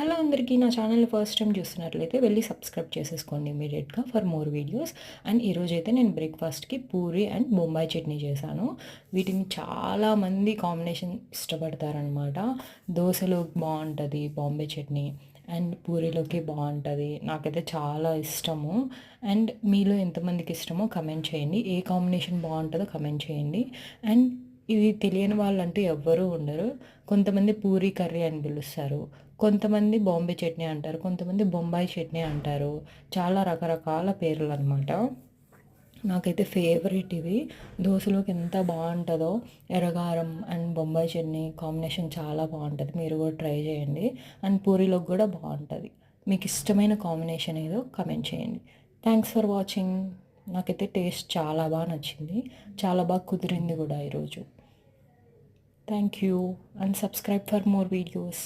Hello అందరికీ నా ఛానల్‌ని ఫస్ట్ టైం చూస్తున్నట్లయితే వెళ్ళి సబ్స్క్రైబ్ చేసేసుకోండి ఇమ్మీడియేట్‌గా ఫర్ మోర్ వీడియోస్. అండ్ ఈరోజైతే నేను బ్రేక్‌ఫాస్ట్‌కి పూరి అండ్ బొంబాయి చట్నీ చేశాను. వీటిని చాలామంది కాంబినేషన్ ఇష్టపడతారనమాట. దోసలోకి బావుంటది బాంబే చట్నీ అండ్ పూరీలోకి బావుంటది. నాకైతే చాలా ఇష్టము. అండ్ మీలో ఎంతమందికి ఇష్టమో కమెంట్ చేయండి. ఏ కాంబినేషన్ బావుంటదో కమెంట్ చేయండి. అండ్ ఇది తెలియని వాళ్ళంటూ ఎవ్వరూ ఉండరు. కొంతమంది పూరి కర్రీ అని పిలుస్తారు. కొంతమంది బాంబే చట్నీ అంటారు. కొంతమంది బొంబాయి చట్నీ అంటారు. చాలా రకరకాల పేర్లనమాట. నాకైతే ఫేవరెట్ ఇవి. దోసలోకి ఎంత బావుంటదో ఎర్రగారం అండ్ బొంబాయి చట్నీ కాంబినేషన్ చాలా బావుంటది. మీరు కూడా ట్రై చేయండి. అండ్ పూరీలోకి కూడా బావుంటది. మీకు ఇష్టమైన కాంబినేషన్ ఏదో కమెంట్ చేయండి. Thanks for watching. నాకైతే టేస్ట్ చాలా బాగా నచ్చింది. చాలా బాగా కుదిరింది కూడా ఈరోజు. Thank you and subscribe for more videos.